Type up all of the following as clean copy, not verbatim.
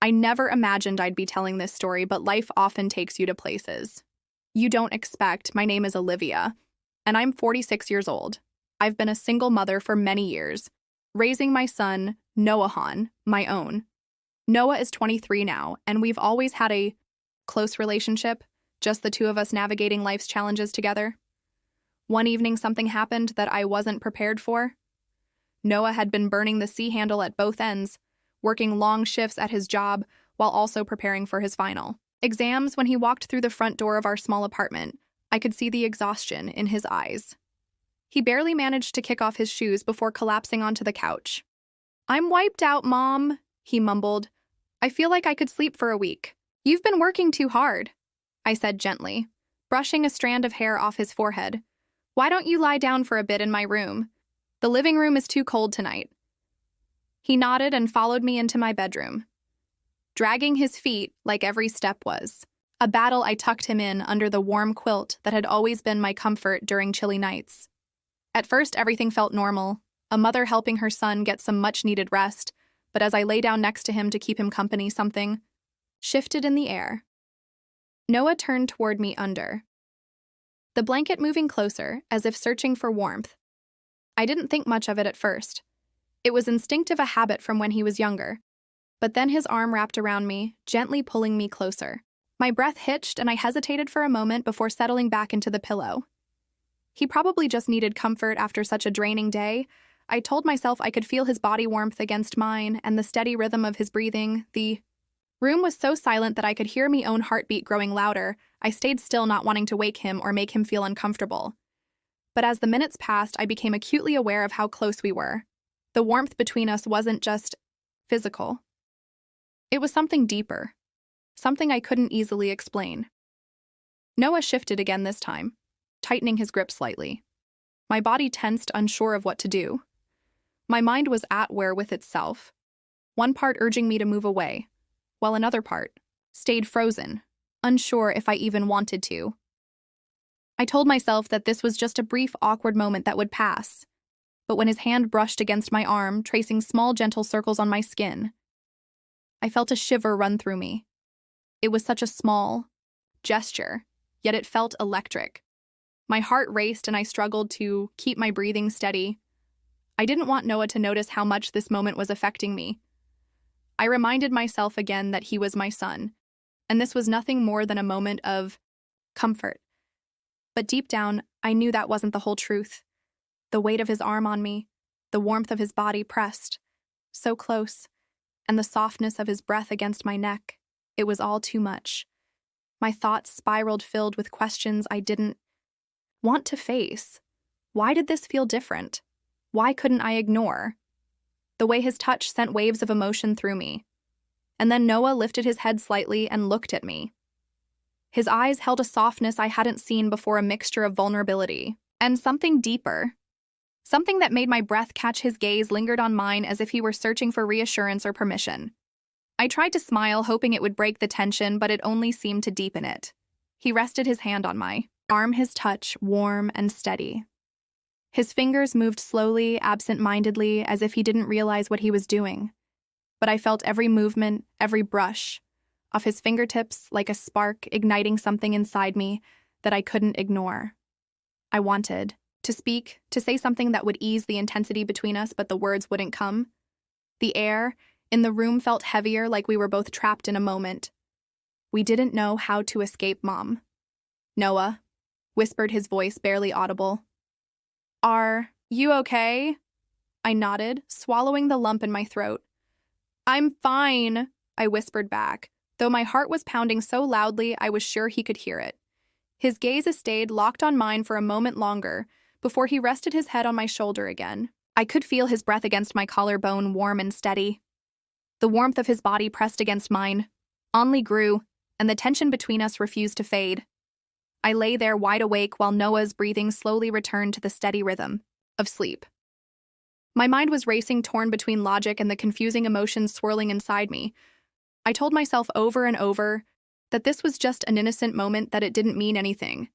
I never imagined I'd be telling this story, but life often takes you to places you don't expect. My name is Olivia, and I'm 46 years old. I've been a single mother for many years, raising my son, Noah, my own. Noah is 23 now, and we've always had a close relationship, just the two of us navigating life's challenges together. One evening, something happened that I wasn't prepared for. Noah had been burning the C handle at both ends, working long shifts at his job while also preparing for his final exams. When he walked through the front door of our small apartment, I could see the exhaustion in his eyes. He barely managed to kick off his shoes before collapsing onto the couch. "I'm wiped out, Mom," he mumbled. "I feel like I could sleep for a week." "You've been working too hard," I said gently, brushing a strand of hair off his forehead. "Why don't you lie down for a bit in my room? The living room is too cold tonight." He nodded and followed me into my bedroom, dragging his feet like every step was a battle. I tucked him in under the warm quilt that had always been my comfort during chilly nights. At first, everything felt normal, a mother helping her son get some much-needed rest, but as I lay down next to him to keep him company, something shifted in the air. Noah turned toward me under the blanket, moving closer, as if searching for warmth. I didn't think much of it at first. It was instinctive, a habit from when he was younger. But then his arm wrapped around me, gently pulling me closer. My breath hitched, and I hesitated for a moment before settling back into the pillow. He probably just needed comfort after such a draining day. I told myself I could feel his body warmth against mine and the steady rhythm of his breathing. The room was so silent that I could hear my own heartbeat growing louder. I stayed still, not wanting to wake him or make him feel uncomfortable. But as the minutes passed, I became acutely aware of how close we were. The warmth between us wasn't just physical. It was something deeper, something I couldn't easily explain. Noah shifted again this time, tightening his grip slightly. My body tensed, unsure of what to do. My mind was at war with itself, one part urging me to move away, while another part stayed frozen, unsure if I even wanted to. I told myself that this was just a brief, awkward moment that would pass, but when his hand brushed against my arm, tracing small, gentle circles on my skin, I felt a shiver run through me. It was such a small gesture, yet it felt electric. My heart raced and I struggled to keep my breathing steady. I didn't want Noah to notice how much this moment was affecting me. I reminded myself again that he was my son, and this was nothing more than a moment of comfort. But deep down, I knew that wasn't the whole truth. The weight of his arm on me, the warmth of his body pressed so close, and the softness of his breath against my neck, it was all too much. My thoughts spiraled, filled with questions I didn't want to face. Why did this feel different? Why couldn't I ignore? The way his touch sent waves of emotion through me. And then Noah lifted his head slightly and looked at me. His eyes held a softness I hadn't seen before, a mixture of vulnerability and something deeper. Something that made my breath catch. His gaze lingered on mine as if he were searching for reassurance or permission. I tried to smile, hoping it would break the tension, but it only seemed to deepen it. He rested his hand on my arm, his touch warm and steady. His fingers moved slowly, absent-mindedly, as if he didn't realize what he was doing. But I felt every movement, every brush of his fingertips like a spark, igniting something inside me that I couldn't ignore. I wanted to speak, to say something that would ease the intensity between us, but the words wouldn't come. The air in the room felt heavier, like we were both trapped in a moment. We didn't know how to escape Mom. "Noah," whispered, his voice barely audible. "Are you okay?" I nodded, swallowing the lump in my throat. "I'm fine," I whispered back, though my heart was pounding so loudly I was sure he could hear it. His gaze stayed locked on mine for a moment longer before he rested his head on my shoulder again. I could feel his breath against my collarbone, warm and steady. The warmth of his body pressed against mine only grew, and the tension between us refused to fade. I lay there wide awake while Noah's breathing slowly returned to the steady rhythm of sleep. My mind was racing, torn between logic and the confusing emotions swirling inside me. I told myself over and over that this was just an innocent moment, that it didn't mean anything.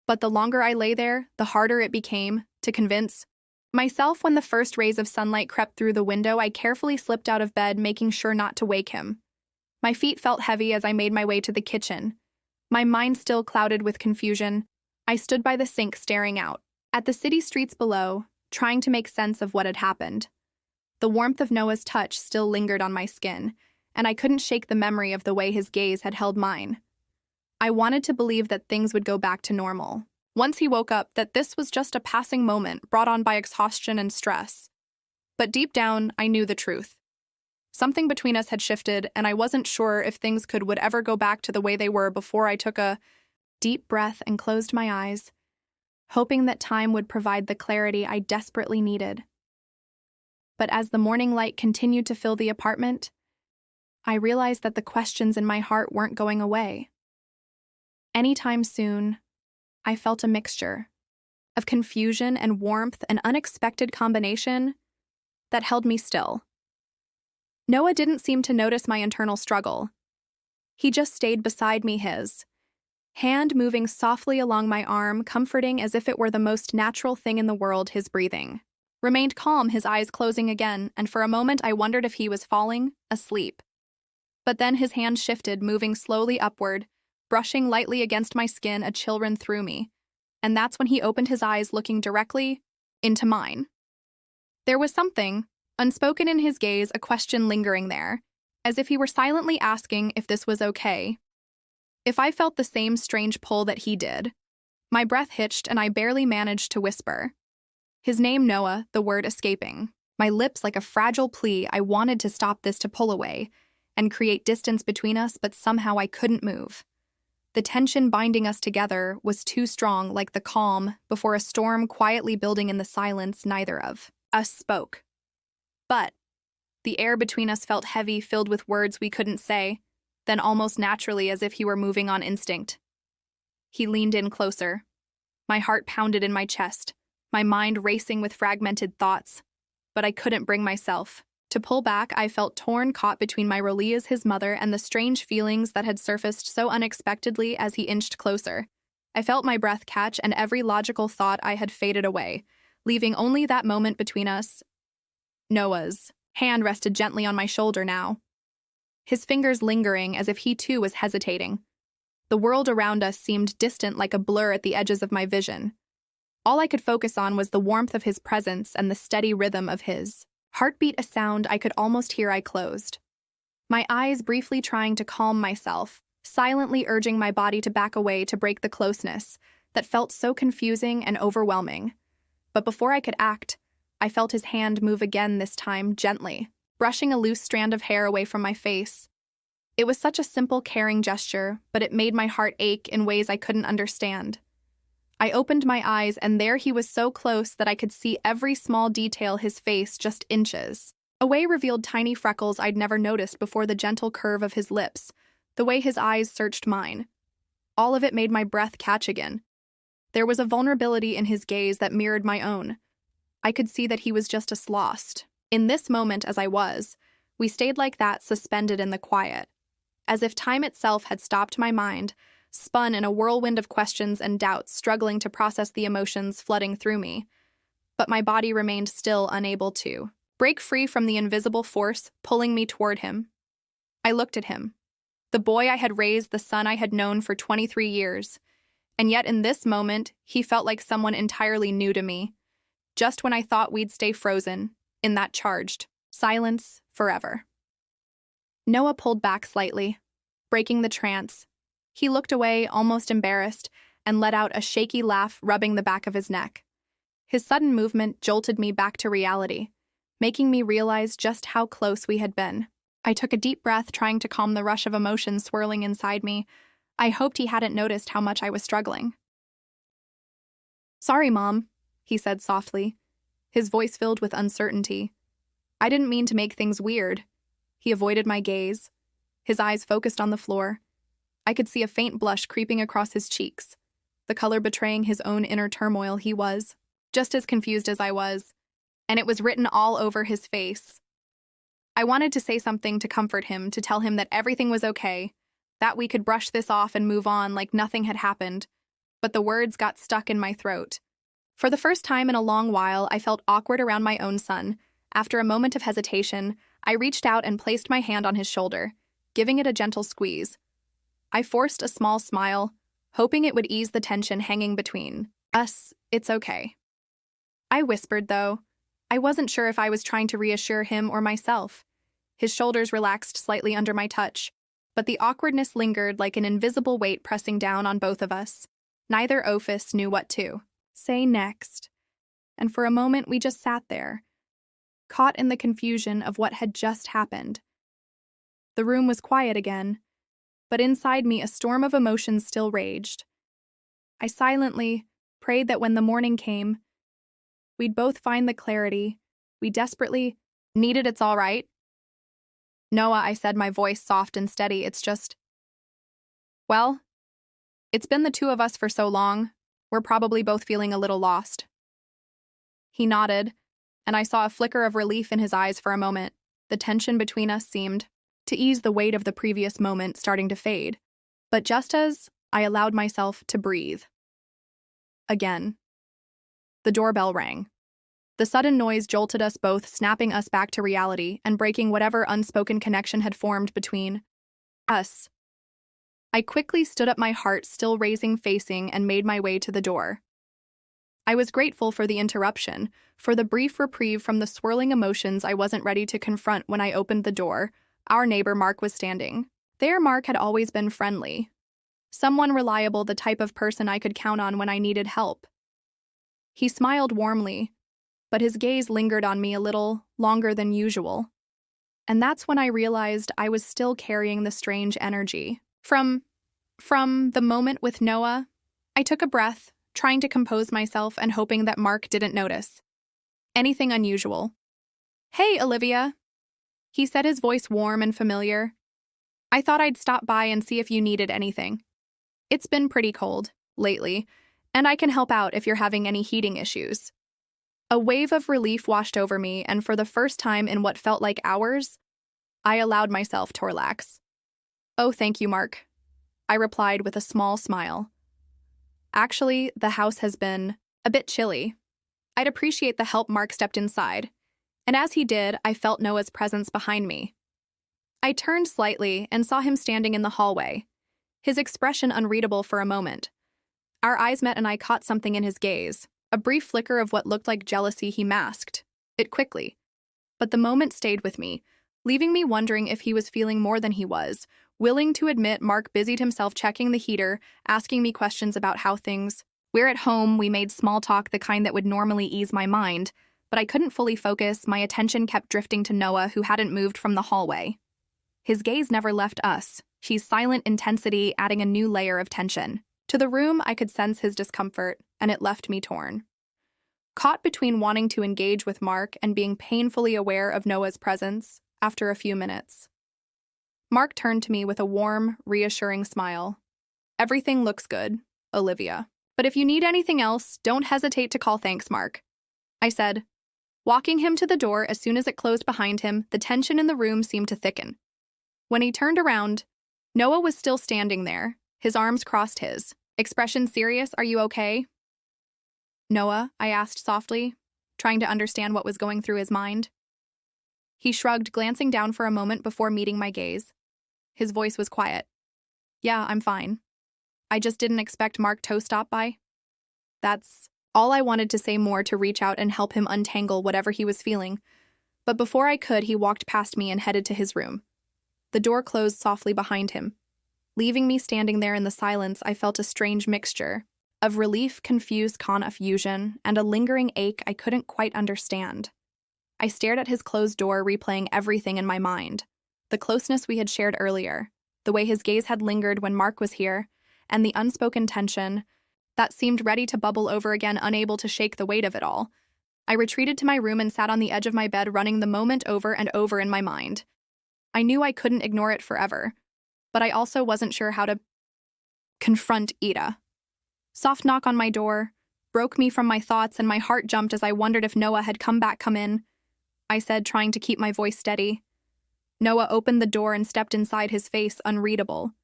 But the longer I lay there, the harder it became to convince myself. When the first rays of sunlight crept through the window, I carefully slipped out of bed, making sure not to wake him. My feet felt heavy as I made my way to the kitchen. My mind still clouded with confusion. I stood by the sink staring out at the city streets below, trying to make sense of what had happened. The warmth of Noah's touch still lingered on my skin, and I couldn't shake the memory of the way his gaze had held mine. I wanted to believe that things would go back to normal. Once he woke up, that this was just a passing moment brought on by exhaustion and stress. But deep down, I knew the truth. Something between us had shifted, and I wasn't sure if things would ever go back to the way they were before I took a deep breath and closed my eyes, hoping that time would provide the clarity I desperately needed. But as the morning light continued to fill the apartment, I realized that the questions in my heart weren't going away. Anytime soon, I felt a mixture of confusion and warmth, an unexpected combination that held me still. Noah didn't seem to notice my internal struggle. He just stayed beside me, his hand moving softly along my arm, comforting as if it were the most natural thing in the world. His breathing remained calm, his eyes closing again, and for a moment I wondered if he was falling asleep. But then his hand shifted, moving slowly upward, brushing lightly against my skin. A chill ran through me, and that's when he opened his eyes, looking directly into mine. There was something unspoken in his gaze, a question lingering there, as if he were silently asking if this was okay. If I felt the same strange pull that he did. My breath hitched, and I barely managed to whisper his name, Noah, the word escaping my lips like a fragile plea. I wanted to stop this, to pull away and create distance between us, but somehow I couldn't move. The tension binding us together was too strong, like the calm before a storm quietly building in the silence. Neither of us spoke. But the air between us felt heavy, filled with words we couldn't say, then almost naturally, as if he were moving on instinct. He leaned in closer. My heart pounded in my chest, my mind racing with fragmented thoughts, but I couldn't bring myself to pull back. I felt torn, caught between my role as his mother and the strange feelings that had surfaced so unexpectedly as he inched closer. I felt my breath catch, and every logical thought I had faded away, leaving only that moment between us. Noah's hand rested gently on my shoulder now, his fingers lingering as if he too was hesitating. The world around us seemed distant, like a blur at the edges of my vision. All I could focus on was the warmth of his presence and the steady rhythm of his heartbeat, a sound I could almost hear. I closed my eyes, briefly trying to calm myself, silently urging my body to back away to break the closeness that felt so confusing and overwhelming. But before I could act, I felt his hand move again, this time gently, brushing a loose strand of hair away from my face. It was such a simple, caring gesture, but it made my heart ache in ways I couldn't understand. I opened my eyes, and there he was, so close that I could see every small detail. His face, just inches away, revealed tiny freckles I'd never noticed before, the gentle curve of his lips, the way his eyes searched mine. All of it made my breath catch again. There was a vulnerability in his gaze that mirrored my own. I could see that he was just as lost in this moment as I was. We stayed like that, suspended in the quiet, as if time itself had stopped. My mind spun in a whirlwind of questions and doubts, struggling to process the emotions flooding through me. But my body remained still, unable to break free from the invisible force pulling me toward him. I looked at him, the boy I had raised, the son I had known for 23 years. And yet in this moment, he felt like someone entirely new to me. Just when I thought we'd stay frozen in that charged silence forever. Noah pulled back slightly, breaking the trance. He looked away, almost embarrassed, and let out a shaky laugh, rubbing the back of his neck. His sudden movement jolted me back to reality, making me realize just how close we had been. I took a deep breath, trying to calm the rush of emotion swirling inside me. I hoped he hadn't noticed how much I was struggling. "Sorry, Mom," he said softly, his voice filled with uncertainty. "I didn't mean to make things weird." He avoided my gaze, his eyes focused on the floor. I could see a faint blush creeping across his cheeks, the color betraying his own inner turmoil. He was just as confused as I was, and it was written all over his face. I wanted to say something to comfort him, to tell him that everything was okay, that we could brush this off and move on like nothing had happened, but the words got stuck in my throat. For the first time in a long while, I felt awkward around my own son. After a moment of hesitation, I reached out and placed my hand on his shoulder, giving it a gentle squeeze. I forced a small smile, hoping it would ease the tension hanging between us. It's okay. I whispered, though. I wasn't sure if I was trying to reassure him or myself. His shoulders relaxed slightly under my touch, but the awkwardness lingered like an invisible weight pressing down on both of us. Neither of us knew what to say next, and for a moment we just sat there, caught in the confusion of what had just happened. The room was quiet again, but inside me a storm of emotions still raged. I silently prayed that when the morning came, we'd both find the clarity we desperately needed. It's all right. Noah, I said, my voice soft and steady. It's just, well, it's been the two of us for so long, we're probably both feeling a little lost. He nodded, and I saw a flicker of relief in his eyes for a moment. The tension between us seemed to ease, the weight of the previous moment starting to fade. But just as I allowed myself to breathe again, the doorbell rang. The sudden noise jolted us both, snapping us back to reality and breaking whatever unspoken connection had formed between us. I quickly stood up, my heart still racing, facing, and made my way to the door. I was grateful for the interruption, for the brief reprieve from the swirling emotions I wasn't ready to confront. When I opened the door, our neighbor Mark was standing there. Mark had always been friendly, someone reliable, the type of person I could count on when I needed help. He smiled warmly, but his gaze lingered on me a little longer than usual. And that's when I realized I was still carrying the strange energy from the moment with Noah. I took a breath, trying to compose myself and hoping that Mark didn't notice anything unusual. "Hey, Olivia," he said, his voice warm and familiar. "I thought I'd stop by and see if you needed anything. It's been pretty cold lately, and I can help out if you're having any heating issues." A wave of relief washed over me, and for the first time in what felt like hours, I allowed myself to relax. "Oh, thank you, Mark," I replied with a small smile. "Actually, the house has been a bit chilly. I'd appreciate the help." Mark stepped inside, and as he did, I felt Noah's presence behind me. I turned slightly and saw him standing in the hallway, his expression unreadable for a moment. Our eyes met and I caught something in his gaze, a brief flicker of what looked like jealousy. He masked it quickly, but the moment stayed with me, leaving me wondering if he was feeling more than he was willing to admit. Mark busied himself checking the heater, asking me questions about how things were at home. We made small talk, the kind that would normally ease my mind, but I couldn't fully focus. My attention kept drifting to Noah, who hadn't moved from the hallway. His gaze never left us, his silent intensity adding a new layer of tension. To the room, I could sense his discomfort, and it left me torn, caught between wanting to engage with Mark and being painfully aware of Noah's presence. After a few minutes, Mark turned to me with a warm, reassuring smile. "Everything looks good, Olivia. But if you need anything else, don't hesitate to call." "Thanks, Mark," I said, walking him to the door. As soon as it closed behind him, the tension in the room seemed to thicken. When he turned around, Noah was still standing there, his arms crossed, his expression serious. "Are you okay?" "Noah?" I asked softly, trying to understand what was going through his mind. He shrugged, glancing down for a moment before meeting my gaze. His voice was quiet. "Yeah, I'm fine. I just didn't expect Mark to stop by." That's all I wanted to say, more to reach out and help him untangle whatever he was feeling. But before I could, he walked past me and headed to his room. The door closed softly behind him. Leaving me standing there in the silence, I felt a strange mixture of relief, confused confusion, and a lingering ache I couldn't quite understand. I stared at his closed door, replaying everything in my mind. The closeness we had shared earlier, the way his gaze had lingered when Mark was here, and the unspoken tension that seemed ready to bubble over again, unable to shake the weight of it all. I retreated to my room and sat on the edge of my bed, running the moment over and over in my mind. I knew I couldn't ignore it forever, but I also wasn't sure how to confront Ida. Soft knock on my door broke me from my thoughts, and my heart jumped as I wondered if Noah had come in, I said, trying to keep my voice steady. Noah opened the door and stepped inside, his face unreadable.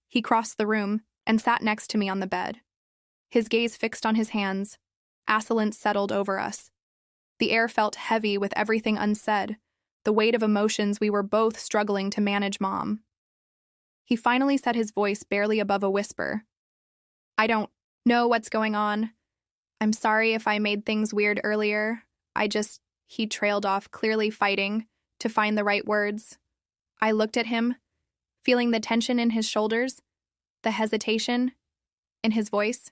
He crossed the room and sat next to me on the bed. His gaze fixed on his hands. Assilence settled over us. The air felt heavy with everything unsaid, the weight of emotions we were both struggling to manage. "Mom," He finally said, his voice barely above a whisper. "I don't know what's going on. I'm sorry if I made things weird earlier. He trailed off, clearly fighting to find the right words. I looked at him, feeling the tension in his shoulders, the hesitation in his voice.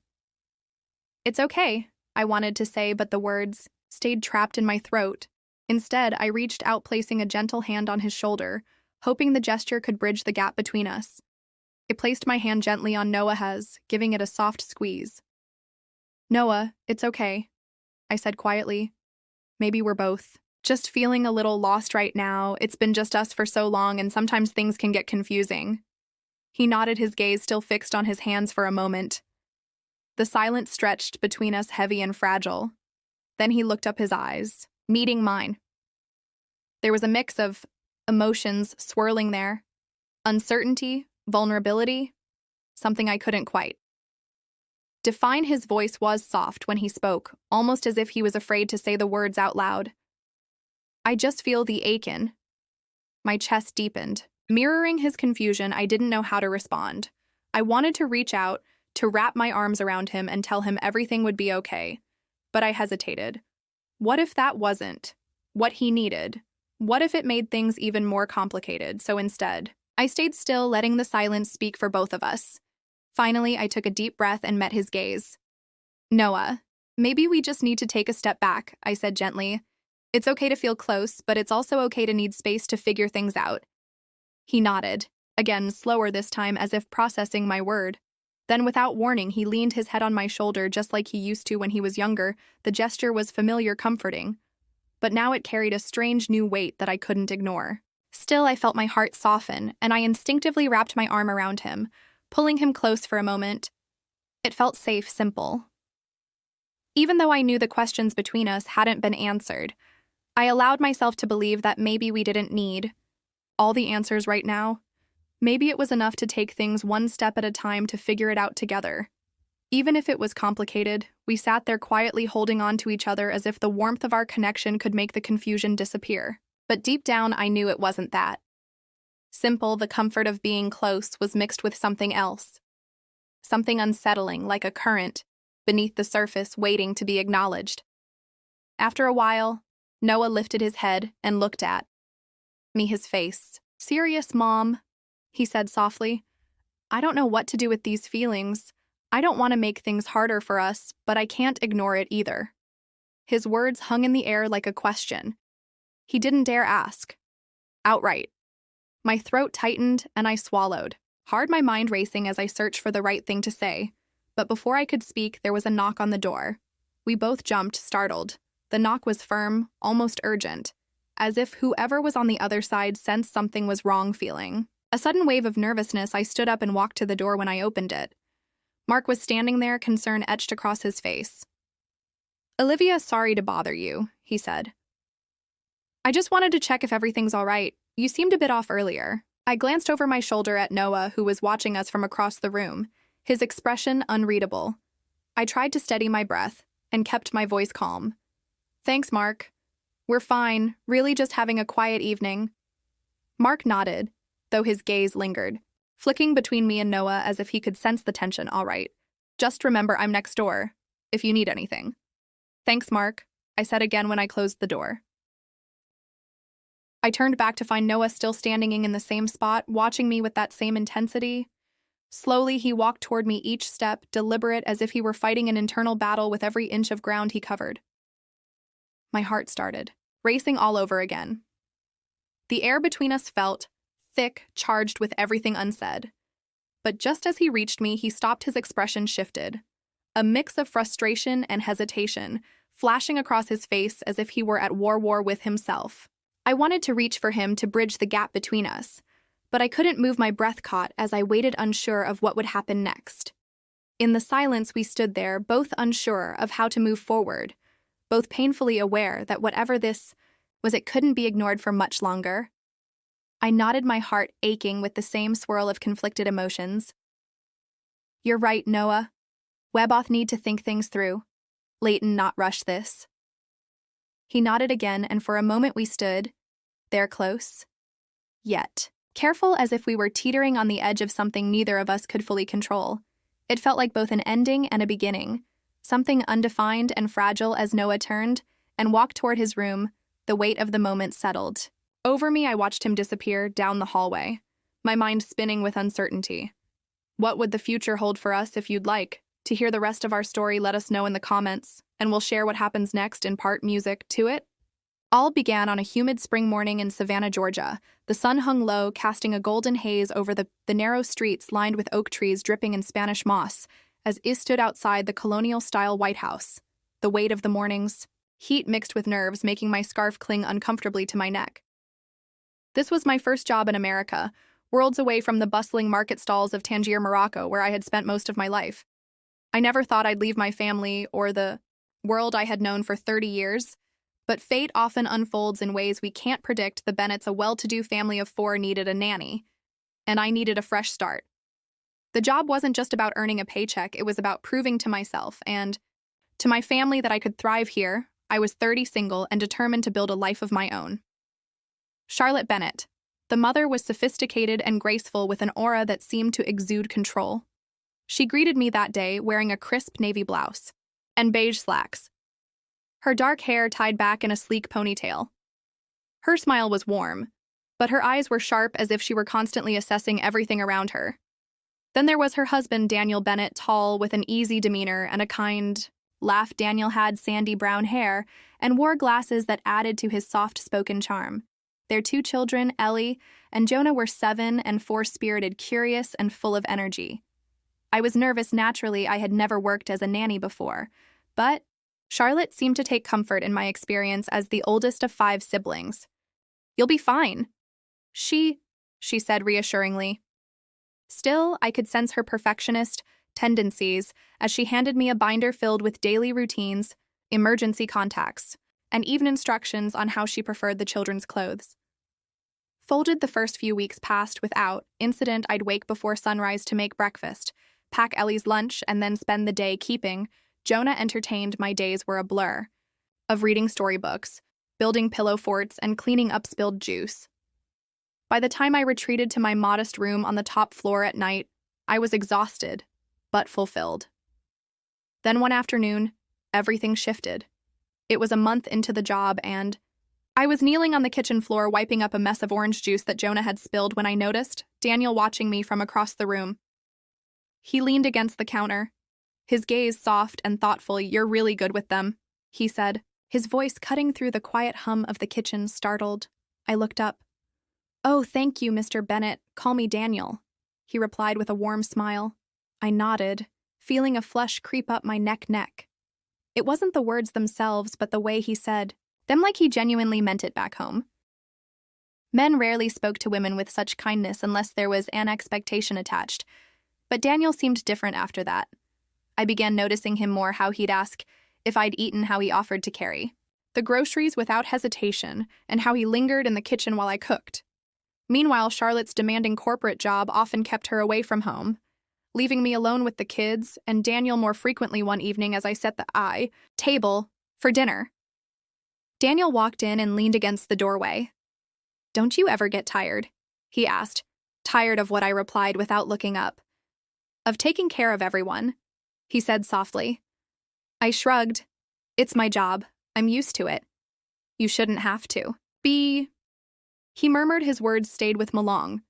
"It's okay," I wanted to say, but the words stayed trapped in my throat. Instead, I reached out, placing a gentle hand on his shoulder, hoping the gesture could bridge the gap between us. I placed my hand gently on Noah's, giving it a soft squeeze. "Noah, it's okay," I said quietly. "Maybe we're both just feeling a little lost right now. It's been just us for so long, and sometimes things can get confusing." He nodded, his gaze still fixed on his hands for a moment. The silence stretched between us, heavy and fragile. Then he looked up, his eyes meeting mine. There was a mix of emotions swirling there. Uncertainty, vulnerability, something I couldn't quite define. His voice was soft when he spoke, almost as if he was afraid to say the words out loud. "I just feel the ache in." My chest deepened. Mirroring his confusion, I didn't know how to respond. I wanted to reach out, to wrap my arms around him and tell him everything would be okay. But I hesitated. What if that wasn't what he needed? What if it made things even more complicated? So instead, I stayed still, letting the silence speak for both of us. Finally, I took a deep breath and met his gaze. "Noah, maybe we just need to take a step back," I said gently. "It's okay to feel close, but it's also okay to need space to figure things out." He nodded, again slower this time, as if processing my word. Then, without warning, he leaned his head on my shoulder just like he used to when he was younger. The gesture was familiar, comforting. But now it carried a strange new weight that I couldn't ignore. Still, I felt my heart soften, and I instinctively wrapped my arm around him, pulling him close for a moment. It felt safe, simple. Even though I knew the questions between us hadn't been answered, I allowed myself to believe that maybe we didn't need all the answers right now. Maybe it was enough to take things one step at a time to figure it out together. Even if it was complicated, we sat there quietly holding on to each other as if the warmth of our connection could make the confusion disappear. But deep down, I knew it wasn't that. Simple, the comfort of being close was mixed with something else. Something unsettling, like a current, beneath the surface, waiting to be acknowledged. After a while, Noah lifted his head and looked at me, his face serious. "Mom," he said softly, "I don't know what to do with these feelings. I don't want to make things harder for us, but I can't ignore it either." His words hung in the air like a question. He didn't dare ask outright. My throat tightened and I swallowed, hard, my mind racing as I searched for the right thing to say. But before I could speak, there was a knock on the door. We both jumped, startled. The knock was firm, almost urgent, as if whoever was on the other side sensed something was wrong. Feeling a sudden wave of nervousness, I stood up and walked to the door. When I opened it, Mark was standing there, concern etched across his face. "Olivia, sorry to bother you," he said. "I just wanted to check if everything's all right. You seemed a bit off earlier." I glanced over my shoulder at Noah, who was watching us from across the room, his expression unreadable. I tried to steady my breath and kept my voice calm. "Thanks, Mark. We're fine, really just having a quiet evening." Mark nodded, though his gaze lingered, flicking between me and Noah as if he could sense the tension. "All right. Just remember, I'm next door, if you need anything." "Thanks, Mark," I said again when I closed the door. I turned back to find Noah still standing in the same spot, watching me with that same intensity. Slowly, he walked toward me, each step deliberate, as if he were fighting an internal battle with every inch of ground he covered. My heart started racing all over again. The air between us felt thick, charged with everything unsaid. But just as he reached me, he stopped. His expression shifted, a mix of frustration and hesitation flashing across his face, as if he were at war with himself. I wanted to reach for him to bridge the gap between us, but I couldn't move. My breath caught as I waited, unsure of what would happen next. In the silence, we stood there, both unsure of how to move forward, both painfully aware that whatever this was, it couldn't be ignored for much longer. I nodded, my heart aching with the same swirl of conflicted emotions. "You're right, Noah. We both need to think things through. Leighton, not rush this." He nodded again, and for a moment we stood there, close, yet careful as if we were teetering on the edge of something neither of us could fully control. It felt like both an ending and a beginning, something undefined and fragile as Noah turned and walked toward his room. The weight of the moment settled. Over me, I watched him disappear down the hallway, my mind spinning with uncertainty. What would the future hold for us? If you'd like to hear the rest of our story, let us know in the comments, and we'll share what happens next in part music to it. All began on a humid spring morning in Savannah, Georgia. The sun hung low, casting a golden haze over the narrow streets lined with oak trees dripping in Spanish moss, as I stood outside the colonial-style White House. The weight of the morning's heat mixed with nerves, making my scarf cling uncomfortably to my neck. This was my first job in America, worlds away from the bustling market stalls of Tangier, Morocco, where I had spent most of my life. I never thought I'd leave my family or the world I had known for 30 years, but fate often unfolds in ways we can't predict. The Bennetts, a well-to-do family of 4, needed a nanny, and I needed a fresh start. The job wasn't just about earning a paycheck, it was about proving to myself and to my family that I could thrive here. I was 30, single, and determined to build a life of my own. Charlotte Bennett. The mother was sophisticated and graceful with an aura that seemed to exude control. She greeted me that day wearing a crisp navy blouse and beige slacks, her dark hair tied back in a sleek ponytail. Her smile was warm, but her eyes were sharp as if she were constantly assessing everything around her. Then there was her husband, Daniel Bennett, tall, with an easy demeanor and a kind laugh. Daniel had sandy brown hair and wore glasses that added to his soft-spoken charm. Their 2 children, Ellie and Jonah, were 7 and 4, curious, and full of energy. I was nervous naturally. I had never worked as a nanny before, but Charlotte seemed to take comfort in my experience as the oldest of 5 siblings. "You'll be fine," she said reassuringly. Still, I could sense her perfectionist tendencies as she handed me a binder filled with daily routines, emergency contacts, and even instructions on how she preferred the children's clothes. Folded, the first few weeks passed without incident. I'd wake before sunrise to make breakfast, pack Ellie's lunch, and then spend the day keeping Jonah entertained. My days were a blur of reading storybooks, building pillow forts, and cleaning up spilled juice. By the time I retreated to my modest room on the top floor at night, I was exhausted, but fulfilled. Then one afternoon, everything shifted. It was a month into the job, and I was kneeling on the kitchen floor wiping up a mess of orange juice that Jonah had spilled when I noticed Daniel watching me from across the room. He leaned against the counter, his gaze soft and thoughtful. "You're really good with them," he said, his voice cutting through the quiet hum of the kitchen. Startled, I looked up. "Oh, thank you, Mr. Bennett. Call me Daniel," he replied with a warm smile. I nodded, feeling a flush creep up my neck. It wasn't the words themselves, but the way he said them, like he genuinely meant it back home. Men rarely spoke to women with such kindness unless there was an expectation attached, but Daniel seemed different after that. I began noticing him more, how he'd ask if I'd eaten, how he offered to carry the groceries without hesitation, and how he lingered in the kitchen while I cooked. Meanwhile, Charlotte's demanding corporate job often kept her away from home, leaving me alone with the kids and Daniel more frequently. One evening, as I set the table for dinner, Daniel walked in and leaned against the doorway. "Don't you ever get tired?" he asked. "Tired of what?" I replied without looking up. "Of taking care of everyone," he said softly. I shrugged. "It's my job. I'm used to it." "You shouldn't have to be," he murmured. His words stayed with me long.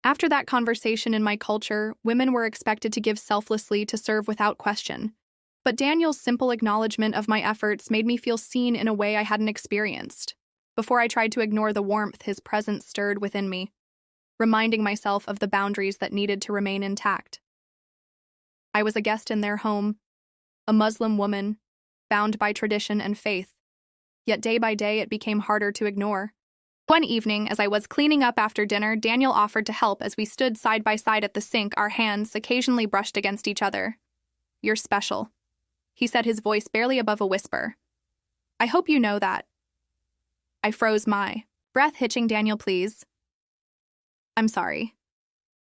After that conversation, in my culture, women were expected to give selflessly, to serve without question. But Daniel's simple acknowledgement of my efforts made me feel seen in a way I hadn't experienced. Before I tried to ignore the warmth his presence stirred within me, reminding myself of the boundaries that needed to remain intact. I was a guest in their home, a Muslim woman, bound by tradition and faith. Yet day by day it became harder to ignore. One evening, as I was cleaning up after dinner, Daniel offered to help as we stood side by side at the sink. Our hands occasionally brushed against each other. "You're special," he said, his voice barely above a whisper. "I hope you know that." I froze, my breath hitching. "Daniel, please." "I'm sorry,"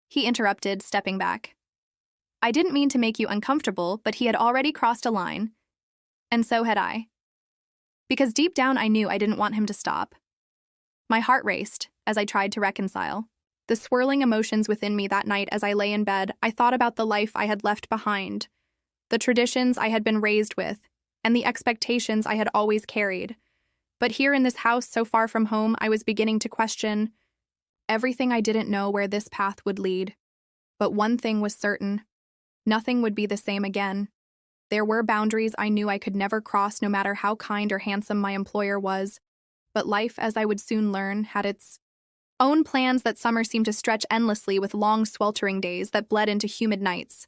he interrupted, stepping back. "I didn't mean to make you uncomfortable," but he had already crossed a line, and so had I. Because deep down I knew I didn't want him to stop. My heart raced as I tried to reconcile. The swirling emotions within me that night as I lay in bed, I thought about the life I had left behind, the traditions I had been raised with, and the expectations I had always carried. But here in this house so far from home, I was beginning to question everything. I didn't know where this path would lead. But one thing was certain. Nothing would be the same again. There were boundaries I knew I could never cross, no matter how kind or handsome my employer was. But life, as I would soon learn, had its own plans. That summer seemed to stretch endlessly, with long, sweltering days that bled into humid nights.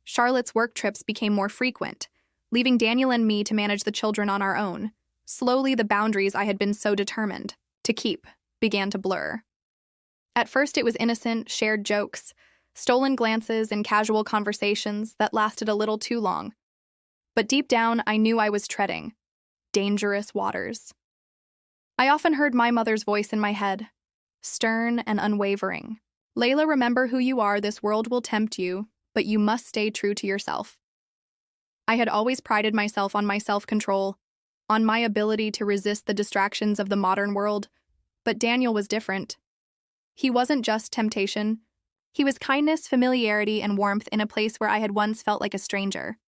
Charlotte's work trips became more frequent, leaving Daniel and me to manage the children on our own. Slowly, the boundaries I had been so determined to keep began to blur. At first, it was innocent, shared jokes, stolen glances, and casual conversations that lasted a little too long. But deep down, I knew I was treading dangerous waters. I often heard my mother's voice in my head, stern and unwavering. "Layla, remember who you are. This world will tempt you, but you must stay true to yourself." I had always prided myself on my self-control, on my ability to resist the distractions of the modern world, but Daniel was different. He wasn't just temptation. He was kindness, familiarity, and warmth in a place where I had once felt like a stranger.